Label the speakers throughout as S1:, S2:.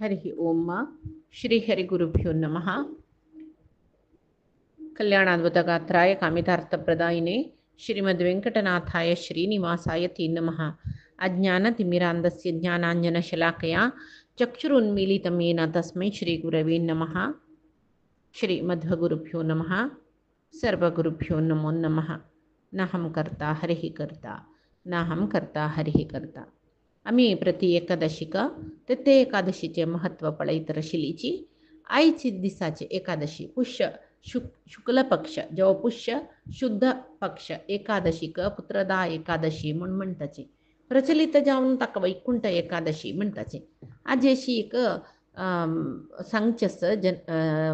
S1: हरि ओम श्री हरिगुरुभ्यो नमः। कल्याणाद्भुतगात्राय कामितार्थप्रदायिने श्रीमद्वेङ्कटनाथाय श्रीनिवासाय ते नमः। अज्ञानतिमिरान्धस्य ज्ञानाञ्जनशलाकया चक्षुरुन्मीलितं येन तस्मै श्रीगुरवे नमः। श्रीमध्वगुरुभ्यो नमः। सर्वगुरुभ्यो नमो नमः। नाहं कर्ता हरिः कर्ता, नाहं कर्ता हरिः कर्ता. आम्ही प्रति एकादशीका ते एकादशीचे महत्त्व पळयत रशिलीची. आयची दिसाची एकादशी पुष्य शुक्ल पक्ष जेव्हा पुष्य शुद्ध पक्ष एकादशीक पुत्रदा एकादशी म्हणून म्हणताची. प्रचलित जावन ताका वैकुंठ एकादशी म्हणताची. आज अशी एक सांगचस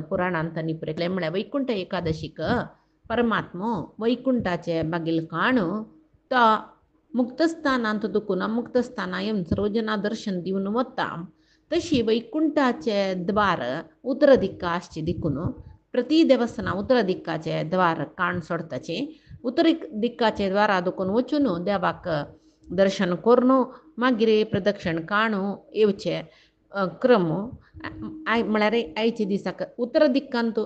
S1: पुराणांतांनी पुरेले म्हळ्यार वैकुंठ एकादशीक परमात्मो वैकुंठाचे बागील काणू तो मुक्तस्थानांत दुखून अमुक्तस्थानायम सर्वजना दर्शन दिवन वता. तशी वैकुंठाचे द्वार उत्तर दिक्काचे दिकून प्रति देवस्थाना उत्तर दिक्काचे द्वार काण सोडताचे. उत्तर दिक्काचे द्वारा दुखून वचून देवाक दर्शन करून मागीर प्रदक्षिण काणू येवचे क्रम म्हळ्यार आयचे दिसाक उत्तर दिक्कांत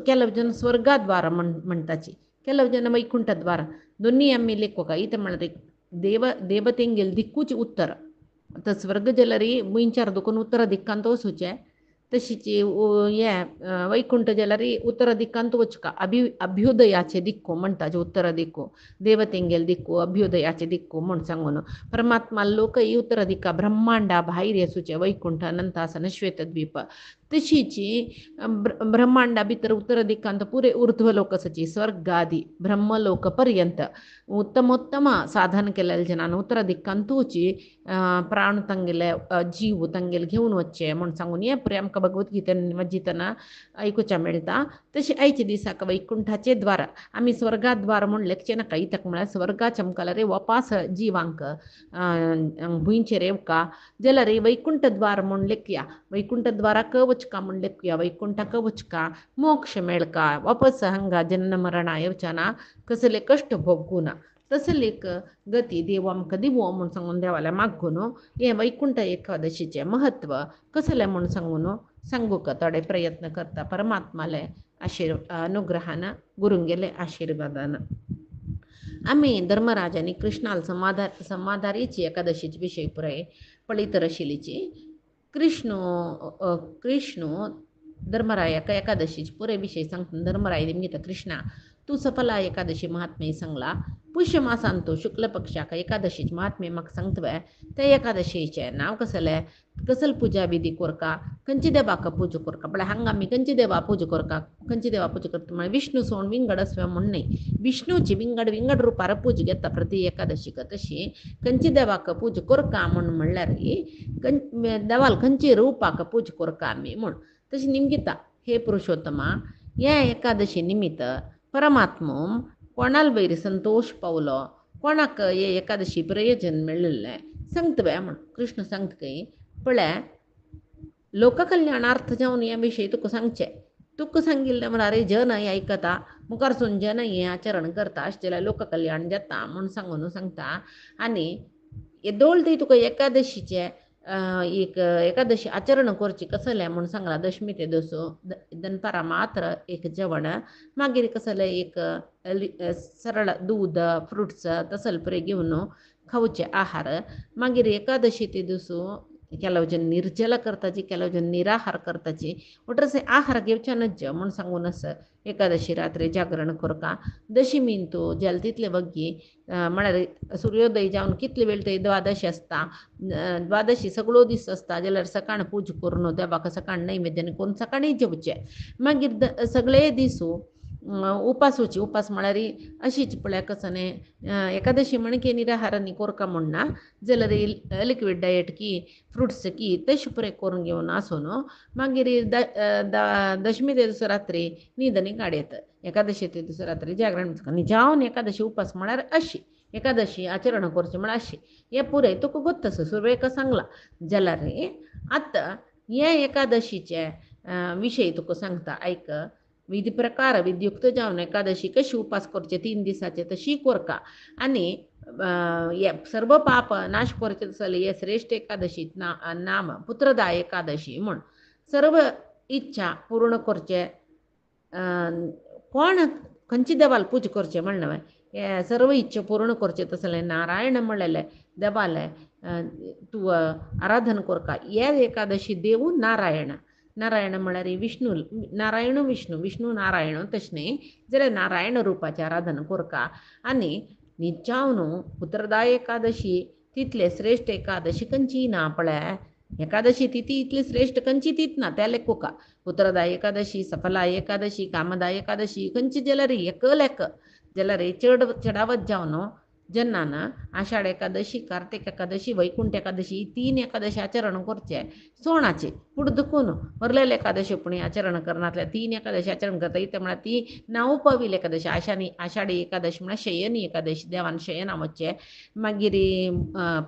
S1: ಕೆಲವು ಜನ ಸ್ವರ್ಗದ್ವಾರ म्हणताची, ಕೆಲವು ಜನ ವೈಕುಂಠ ದ್ವಾರ दोन्ही आम्ही लेखोका इथं म्हणते देवतेंगेल दिक्कूची उत्तर आता स्वर्ग जलरी मुंचार दुखून उत्तर दिक्कांत वचूचे. तशीची हे वैकुंठ जलरी उत्तर दिक्कांत वचका अभ्युदयाचे दिक्कू म्हणटाचे. उत्तर दिक्कू देवतेंगेल दिक्कू अभ्युदयाचे दिक्कू म्हण सांगून परमात्मा लोक ही उत्तर दिक्का ब्रह्मांडा भायर येसूचे वैकुंठ अनंतासन श्वेतद्वीप. तशीची ब्रह्मांडा भितर उत्तर दिक्कांत पुरे ऊर्ध्वलोक आसाची स्वर्गादी ब्रह्मलोक पर्यंत उत्तमोत्तम साधन केलेल्या जनान उत्तर दिक्कांत वची प्राण तांगेले जीव तांगेले घेवन वचचे म्हण सांगून हे पुरे आमकां भगवद्गीतेन वाचितना आयकुच्या मेळटा. तशी आयच्या दिसाक वैकुंठाचे द्वार आमी स्वर्गाद्वार म्हण लेखचे नाका. इतक म्हळ्यार स्वर्गाचे आमकां रे वपास जिवांक भुंयचेर येवका जाल्यार वैकुंठ द्वार म्हण लेखया. वैकुंठ द्वाराक वचका म्हण लेखया. वैकुंठाक वचका मोक्ष मेळका वापस हांगा जन्म मरणा येवच्या ना, कसले कश्ट भोगूं ना. तसलेक गती देव आमकां दिवो म्हण सांगून देवाल्या मागून हे वैकुंठ एकादशीचे महत्व कसले म्हण सांगून सांगूक थोडे प्रयत्न करता परमात्माले अनुग्रहान गुरुंगेले आशिर्वादान. आम्ही धर्मराजांनी कृष्णाल समाधारीची एकादशीचे विषय पुराय पळयत रशिलीची. कृष्ण धर्मरायाक एकादशीचे पुरे विषय सांगता. धर्मराय निमित्त कृष्णा तू सफला एकादशी महात्म्य सांगला. पुष्य मासान तू शुक्ल पक्षाक एकादशीचे महात्म्य म्हाका सांगतवे. त्या एकादशीचे नाव कसले, कसल पुजा विधी कोरका, खंयची देवाक पूजा कोरका. पण हांगा आमी खंयची देवा पूजा कोरका, खंयची देवा पूजा करता म्हळ्यार विष्णू सोड विंगड असवे म्हण न्हय. विष्णूची विंगड रुपार पूजा घेता प्रति एकादशीक. तशी खंयची देवाक पूजा कोरका म्हण म्हणल्यार देवाल खंयची रूपाक पूजा कोरका आमी म्हण. तशी निमगिता हे पुरुषोत्तमा ह्या एकादशी निमित्त परमात्मो कोणाल वयर संतोष पावलो, कोणाक हे एकादशी प्रयोजन मेळिल्लें सांगतवे म्हण कृष्ण सांगतकय पळय लोककल्याणार्थ जावन हे विशय तुका सांगचे. तुका सांगिल्लें म्हळ्यार जन हे आयकता मुखारसून जन हें आचरण करता अशें जाल्यार लोककल्याण जाता म्हण सांगून सांगता. आनी हे दोळ ती तुका एकादशीचे एक एकादशी आचरण करची कसलें म्हण सांगला. दशमी ते दसो दनपारां मात्र एक जेवण, मागीर कसलें एक सरळ दूध फ्रुट्स तसले पुरे घेवन खावचे आहार. मागीर एकादशी ते दिसू ಕೆಲವು ಜನ ನಿರ್ಜಲ करताची, ಕೆಲವು ಜನ निराहार करताची. ಒಟ್ರಸೆ आहार घेवचे नज म्हण सांगूनच एकादशी रात्री जागरण करता. दशमीन तू जेल तितले वग्गी म्हळ्यार सूर्योदय जावन कितले वेळ थंय द्वादशी आसता. द्वादशी सगळो दीस आसता जाल्यार सकाळ पूजा करून देवाक सकाळ नैवेद्य करून सकाळी जेवचे. मागीर सगळे दिसू उपासूची. उपास म्हळ्यार अशीच पळय कसं न्ही एकादशी म्हण की निराहार न्ही कोरका म्हणना जाल्यार लिक्वीड डायट की फ्रुट्स की तशें पुरे करून घेवन आसून मागीर दशमी ते दिसा रात्री न्हीद आनी काडयत. एकादशी ते दिसा रात्री जागरण न्ही जावन एकादशी उपास म्हळ्यार अशी एकादशी आचरण करचें म्हळ्यार अशी. हे पुरे तुका गोत्तस सुरवेक सांगला जाल्यार आतां हे एकादशीचे विशय तुका सांगता आयक. विधी प्रकार विधयुक्त जावन एकादशी कशी उपास करचे 3 दिसाचे तशी कोरका आणि सर्व पाप नाश करचे जाल्यार हे श्रेष्ठ एकादशी नाम पुत्रदा एकादशी म्हण सर्व इच्छा पूर्ण करचे कोण खंयची देवाला पूज करचे म्हणणं हे सर्व इच्छा पूर्ण करचे तसले नारायण म्हणलेले देवाले तू आराधन करका हे एकादशी देव नारायण नारायण म्हळ्यार विष्णू नारायण विष्णू विष्णू नारायण तशें जाल्यार नारायण रूपाचें आराधन करका आनी निजावन पुत्रदा एकादशी तितले श्रेष्ठ एकादशी खंयची ना पळय एकादशी तिथी इतली श्रेष्ठ खंयची तीच ना त्या लेखोका पुत्रदा एकादशी सफला एकादशी कामदा एकादशी खंयची जाल्यार एक लेख जाल्यार चडावत जावन जेन्ना आषाढ एकादशी कार्तिक एकादशी वैकुंठ एकादशी 3 एकादशी आचरण करचे सोणाचे पूण दुखून उरलेले एकादशी पुणे आचरण करनातल्या 3 एकादशी आचरण करता इथे म्हळ्यार ती नावपवील एकादशी आषाढी एकादशी म्हळ्यार शयनी एकादशी देवान शयनामचे मागीर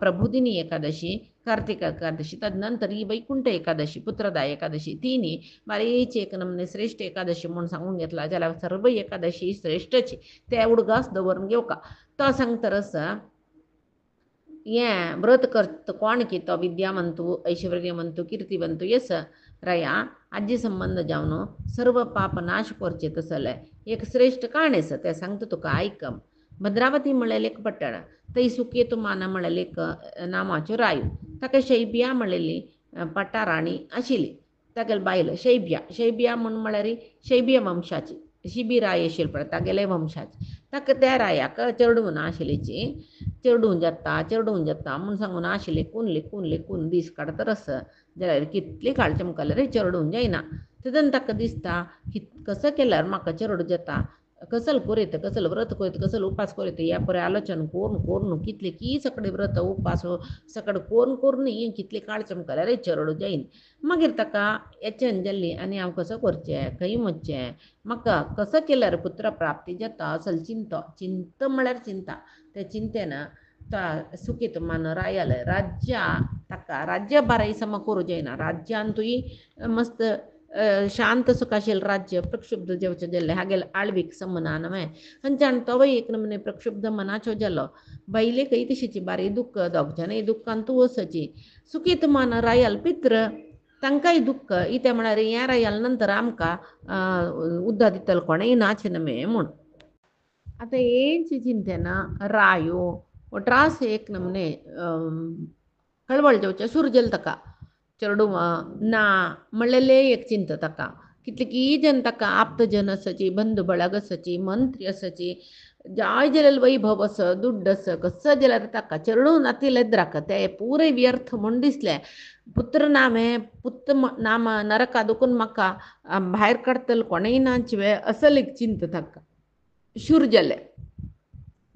S1: प्रबोधिनी एकादशी कार्तिक एकादशी तदनंतर ही वैकुंठ एकादशी पुत्रदा एकादशी 3 बारीची एक नमने श्रेष्ठ एकादशी म्हणून सांगून घेतला जाल्यार सर्व एकादशी श्रेष्ठची ते उडगास दवरून घेवका तो सांगतरस हें व्रत करत कोण की तो विद्यावंतू ऐश्वर्यवंतू कीर्तिवंतू यस रया आजी संबंध जावन सर्व पाप नाश करचे तसले एक श्रेष्ठ काणेस ते सांगता तुका आयकम भद्रावती म्हणलेलें एक पट्टण थंय सुकेतू माना म्हणलेलें नांवाच्यो रायो ताका शैबिया म्हणलेली पट्टाराणी आशिल्ली तागेले बायल शैबिया म्हळ्यार शैबिया वंशाची शिबिराय आशिल्ली पळय तागेले वंशाची ताका त्या रायाक चेडूं आशिल्लीची चेडूं जाता म्हूण सांगून आशिल्लें लेकून दीस काडतरस जाल्यार कितले काळचे मुखार चेडूं जायना तेदन ताका दिसता की कसं केल्यार म्हाका चेडूं जाता कसल करीत कसल व्रत करीत कसल उपास करीत ह्या पळय आलोचन करून कितले की सकडे व्रत उपास सकड करून कितले काळचे मुखार चेडूं जायन मागीर ताका येचन जाल्ली आनी हांव कसो करचें खंय वचचें म्हाका कसं केल्यार पुत्र प्राप्ती जाता असल चिंत म्हळ्यार चिंता त्या चिंतेन सुकेत मान रायाल राज्य बाराय सम करूं जायना राज्यांतूय मस्त शांत सुखाशील राज्य प्रक्षुब्ध जेवचें जाल्लें हागेल आळवीक समना नवे खंयच्यान तोवय एक नमने प्रक्षुब्ध मनाचो जालो बायलेकय तशीची बारी दुख्ख दोगजानय दुख्खान तूं वसची सुकेत मान रायाल पित्र तांकांय दुख्ख इते म्हळ्यार हें रायाल नंतर आमकां उद्दा दितलो कोणेय नाच नमे म्हूण आतां हेंची चिंतेन रायो त्रास एक नमने कळवळ जेवचे सुरू जालें ताका चेडूं ना म्हणलेले एक चिंत ताका कितले की जन ताका आप्तजन आसची बंधू बळग आसची मंत्री आसची जाय जाल्यार वैभव आस दुड्ड आस कसो जाल्यार ताका चेडूं नातिलेद्राक ते पुरे व्यर्थ म्हूण दिसलें पुत्र नाम नरका दुखून म्हाका भायर काडतलो कोणेय नाचवे असल एक चिंत ताका शूर जालें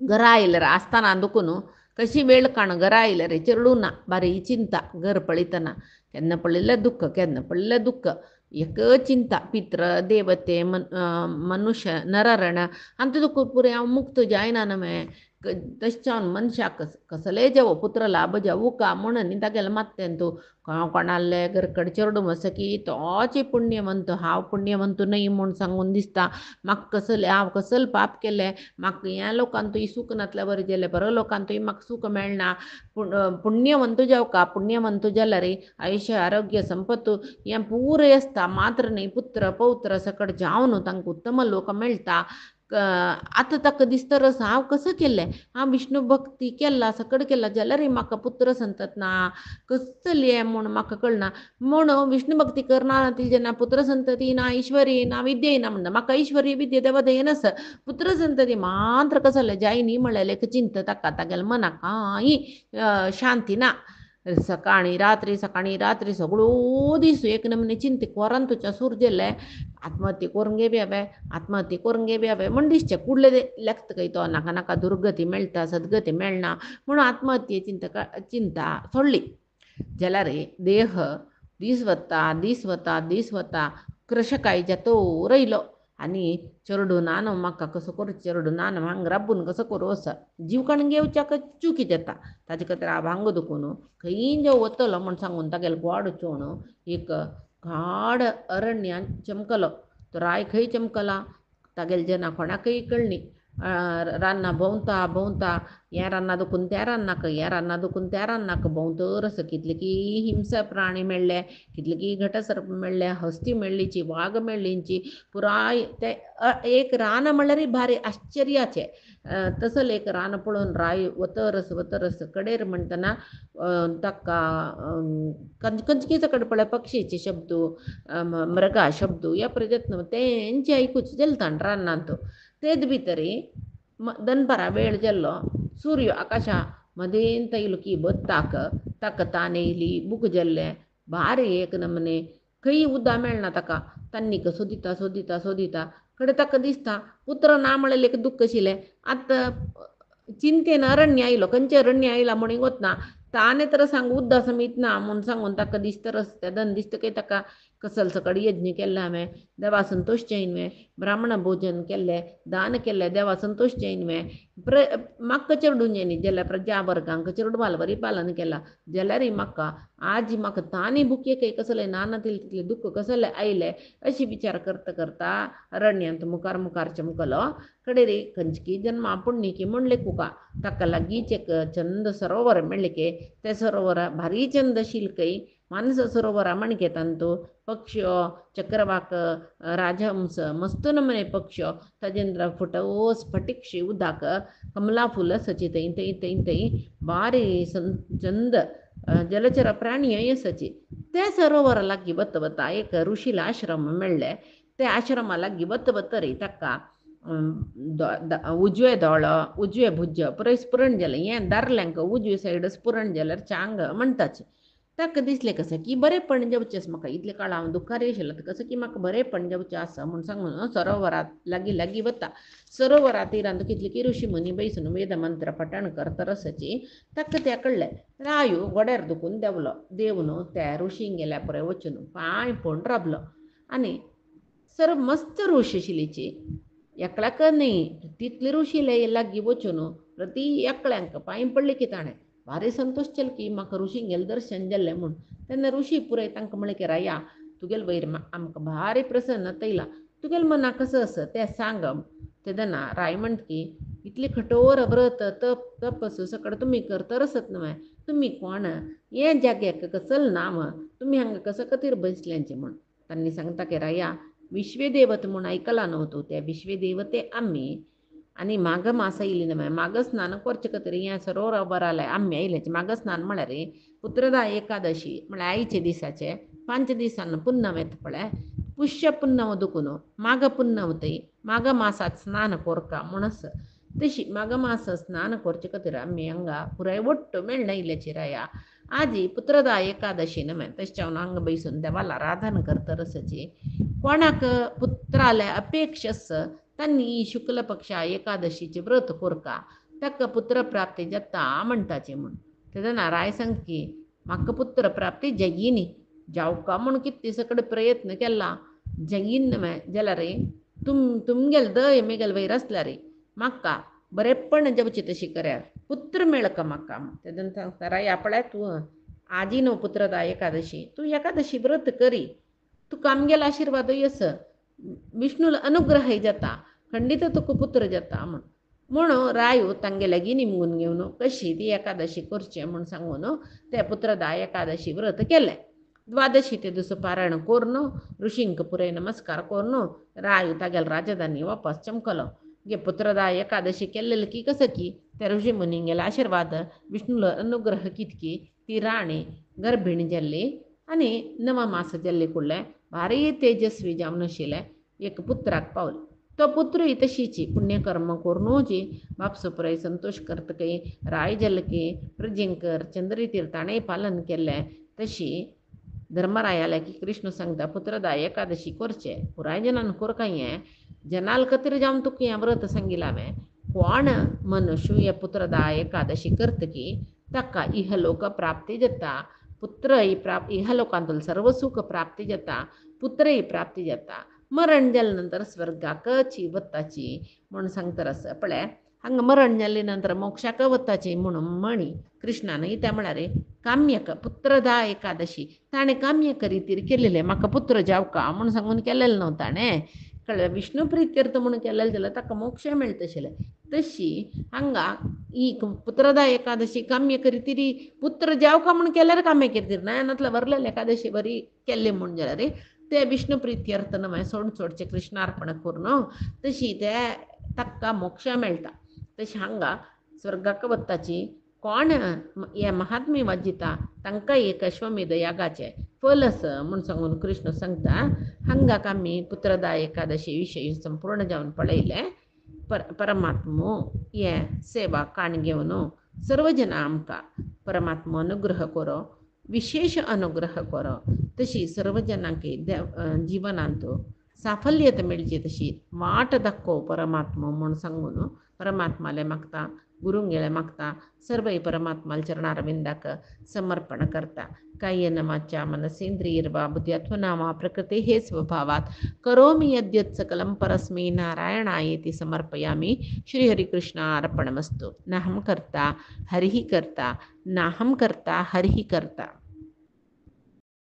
S1: घरा आयल्यार आसतना दुखून कशी वेळ काण घरा आयल्यार चेडूं ना बारी चिंता घर पळयतना केन्ना पडलेलें दुख्ख एक चिंता पित्र देवते मनुष्य नररण आनी तुका पुरे हांव मुक्त जायना नमे तशें मनशाक कसलेय जावो पुत्र लाभ जावू का म्हणून तागेलें मात्तेन तूं कोणाले घरकड चेडूं आसा की तोच पुण्यवंत हांव पुण्यवंत न्हय म्हूण सांगून दिसता म्हाका हांव कसल पाप केलें म्हाका ह्या लोकांतूय सूख नातल्या बरें जालें बरो लोकांतूय म्हाका सूख मेळना पुण्यवंत जावका पुण्यवंत जाल्यार आयुश्य आरोग्य संपत्त हें पुरे आसता मात्र न्हय पुत्र पौत्र सकट जावन तांकां उत्तम लोक मेळटा आतां ताका दिसता रस हांव कसो केल्लें हांव विष्णू भक्ती केला सकड केला जाल्यार म्हाका पुत्र संतत ना कसली हें म्हूण म्हाका कळना म्हूण विष्णू भक्ती करना जेन्ना पुत्र संतती ना ऐश्वर्य ना विद्या ना म्हणटा म्हाका ऐश्वर्य विद्या देवा दयनस पुत्र संतती मात्र कसले जायनी म्हणलें एक चिंत ताका तागेल्या मनाक कांय शांती ना सकाळी रात्री सगळो दीस एक नमने चिंते कोरान तुच्या सूर जाल्ले आत्महत्या करून घेवया म्हण दिसचें कुडले लेखता खंय तो नाका दुर्गती मेळटा सद्गती मेळना म्हणून आत्महत्ये चिंता सोडली जाल्यार देह दीस वता क्रशकाय जातो रयलो आनी चेडूं नान म्हाका कसो करूं चेडूं नान हांगा राबून कसो करूं असो जीव काण घेवच्याक चुकी जाता ताजे खातीर हांव भांग दुखून खंय जो वतलो म्हूण सांगून तागेलो गोड चोण एक गाड अरण्यान चमकलो तो राय खंय चमकला तागेल जना कोणाकय कळनी रान्ना भोंवता भोंवता हें रान्ना दुखून त्या रान्नाक हें रान्ना दुखून त्या रान्नाक भोंवतरच कितले की हिंस्र प्राणी मेळ्ळे कितले की घटसर्प मेळ्ळे हस्ती मेळ्ळीची वाग मेळ्ळींची पुराय ते एक रान म्हणल्यार भारी आश्चर्याचें तसले एक रान पळोवन राय वतरस कडेर म्हणटना ताका कंचकीच कडपळे पक्षीचे शब्द मृगा शब्द या प्रयत्न तेंचे आयकूच जेलतान रानांत तेच भितरी दनपारा वेळ जाल्लो सूर्य आकाशा मदेंत येयलो की बत्ताक ताका तान येयली बूक जाल्ले भारी एक नमने खंय उदक मेळना ताका तान्नीक सोदिता कडे ताका दिसता पुत्र ना म्हणलें दुख्ख आशिल्लें आतां चिंतेन अरण्य आयलो खंयचे अरण्य आयला म्हणून वतना ताणे तर सांग उद्दा समीत ना म्हूण सांगून ताका दिसतरच ते दन दिसता की ताका कसल सकड यज्ञ केल्ले हांवें देवा संतोश जैनवे ब्राह्मण भोजन केल्लें दान केल्लें देवा संतोश जैनवे म्हाका चेडूं न्ही जाल्यार प्रजा वर्गांक चेडवाल बरी पालन केला जाल्यार म्हाका आज म्हाका तांणी बुके कसले नाना तितले दुख्ख कसले आयले अशी विचार करता अरण्यांत मुखार चमकलो कडेरी खंयची जन्मा पुण्यकी म्हणले कुका ताका लागींच एक चंद सरोवर मेळ्ळें की ते सरोवर भारी चंद शिल्कय मानस सरोवरा म्हणगे तांतू पक्ष्यो चक्रवाक राजहंस मस्त नमने पक्ष्यो ताजेंद्र फुटो स्फटिकशी उदाक कमला फुल सची थंय बारी चंद जलचर प्राणी सची ते सरोवरा लागीं वता एक ऋषीला आश्रम मेळ्ळे ते आश्रमा लागीं वता रे ताका उजवे दोळो उजवे भुज पुराय स्पुरण जालें हें दारल्यांक उजवे सायड स्पुरण जाल्यार चांग म्हणटाचे ताका दिसलें कशें की बरेंपण जेवचें म्हाका इतले काळ हांव दुखारी आशिल्लो कशें की म्हाका बरेंपण जेवचें आसा म्हूण सांगून सरोवरांत लागीं वता सरोवरा तिरांत कितले की ऋषी मुनी बैसून वेद मंत्र पठण करतरसाची ताका तें कळ्ळें रायो गोड्यार दुखून देंवलो देवन त्या ऋषींक गेल्या पुराय वचून पांय पडून राबलो आनी सर मस्त ऋषी आशिल्लीची एकल्याक न्ही तितले ऋषी लागीं वचून प्रती एकल्यांक पांय पडले की ताणें भारी संतोश केलो की म्हाका ऋषींक गेलें दर्शन जाल्लें म्हूण तेन्ना ऋषी पुराय तांकां म्हणलें की राया तुगेल वयर आमकां भारी प्रसन्नता येयला तुगेल मना कसं आसा तें सांग तेदना राय म्हणटा की इतली कठोर व्रत तपस सकड तुमी करतरसत न्हय तुमी कोण हे जाग्याक कसल नाम तुमी हांगा कसं खातीर बसल्यांचे म्हूण तांणी सांगता की राया विश्वेदेवत म्हूण आयकला न्हू तूं ते विश्वेदेवते आमी आनी माघ मास येयली न्हय माघ स्नान करचे खातीर हें सरोवर बरालें आमी आयलें माघ स्नान म्हळ्यार पुत्रदा एकादशी म्हळ्यार आयचे दिसाचे 5 दिसान पुन्नम येता पळय पुष्य पुन्नम दुखून माघ पुन्नम थंय माघ मासात स्नान कोरका म्हणस तशी माघ मास स्नान करचे खातीर आमी हांगा पुराय वट्ट मेळ्ळें इल्ल्याची राया आजी पुत्रदा एकादशी न्हय तशें हांव हांगा बैसून देवाला आराधन करतरसाची कोणाक पुत्राले अपेक्षस तांणी शुक्ल पक्षा एकादशीचे व्रत कोरका ताका पुत्र प्राप्ती जाता म्हणटाचे म्हूण तेदना राय सांग की म्हाका पुत्र प्राप्ती जगिनी जावका म्हूण कितले सकड प्रयत्न केला जगीन न्हय जाल्यार तुमगेल दय मेगेल वयर आसल्यार म्हाका बरेपण जेवची तशी करार पुत्र मेळका म्हाका तेदना सांगता राय आपल्या तूं आजी न्हू पुत्रदा एकादशी तूं एकादशी व्रत करी तुका आमगेलो आशिर्वादूय आसा विष्णूला अनुग्रहय जाता खंडीत तुका पुत्र जाता म्हूण रायो तांगे लागीं निमगून घेवन कशी ती एकादशी करचें म्हूण सांगून ते पुत्रदा एकादशी व्रत केलें द्वादशी ते दीस पारायण कोरून ऋषींक पुराय नमस्कार कोरून राय तागेल राजधानी वापस चमकलो गे पुत्रदा एकादशी केल्लेली की कसं की त्या ऋषी मुनींगेलो आशिर्वाद विष्णूला अनुग्रह कितकी ती राणी गर्भिणी जाल्ली आनी 9 मास जाल्ली कुडलें भारी तेजस्वी जावन आशिल्लें एक पुत्राक पावलो तो पुत्रूय तशीची पुण्यकर्म करूनची बापसो पुराय संतोष करतकय राय जाल्ले की प्रजिंकर चंद्रतीर ताणें पालन केल्लें तशी धर्मरायाला की कृष्ण सांगता पुत्रदा एकादशी करचें पुराय जनान कोरका हें जनाल खातीर जावन तुका हें व्रत सांगिलां हांवें कोण मनुष्य हे पुत्रदा एकादशी करतकी ताका इहलोक प्राप्ती जाता पुत्रय इहलोकांतून सर्व सुख प्राप्ती जाता पुत्रय प्राप्ती जाता मरण जाल्या नंतर स्वर्गाकची वताची म्हूण सांगता आसा पळय ಹಂಗೆ ಮರಣ್ನಲ್ಲಿ ನಂತರ ಮೋಕ್ಷಕ್ಕೆ ಒತ್ತಾಚಿ ಮುಣು ಮಣಿ ಕೃಷ್ಣನ ಈತ म्हणारे काम्यक पुत्रदा एकादशी ताणे काम्यक रीतीर केलेले म्हाका पुत्र जावका म्हणून सांगून केलेलं नव्हतं ताणे कळलं विष्णू प्रित्यर्थ म्हणून केलेलं जाल्यार ताका मोक्ष मेळटशेले तशी हांगा ಈ पुत्रदा एकादशी काम्य करीतीरी पुत्र जावका म्हणून केल्यार काम्य करीतीर नयनातलं वरलेलं एकादशी बरी केल्ली म्हणून जाल्यार ते विष्णू प्रित्यर्थ नव्हे सोडचे कृष्णार्पण करून तशी ते ताका मोक्ष मेळटा तशी हांगा स्वर्गाक वत्ताची कोण हे महात्म्य वाजिता तांकां एक अश्वमेध यागाचे फल आसा म्हूण सांगून कृष्ण सांगता हांगा आमी पुत्रदा एकादशी विशयी संपूर्ण जावन पळयले परमात्मो हे सेवा काण घेवन सर्व जाणां आमकां परमात्मो अनुग्रह करो विशेष अनुग्रह करो तशी सर्व जाणांक जिवनांत साफल्यता मेळची तशी वाट दाखोव परमात्मा म्हूण सांगून परमात्माले मागता गुरुंगेळे मागता सर्व परमात्माल चरणारविंदाक समर्पण करता कायेन वाचा मनसेंद्रियर्वा बुद्ध्यात्मना वा प्रकृतेः स्वभावात् करोमि यद्यत् सकलं परस्मै नारायणायेति समर्पयामि श्रीहरिकृष्णार्पणमस्तु नाहं कर्ता हरिः कर्ता नाहं कर्ता हरिः कर्ता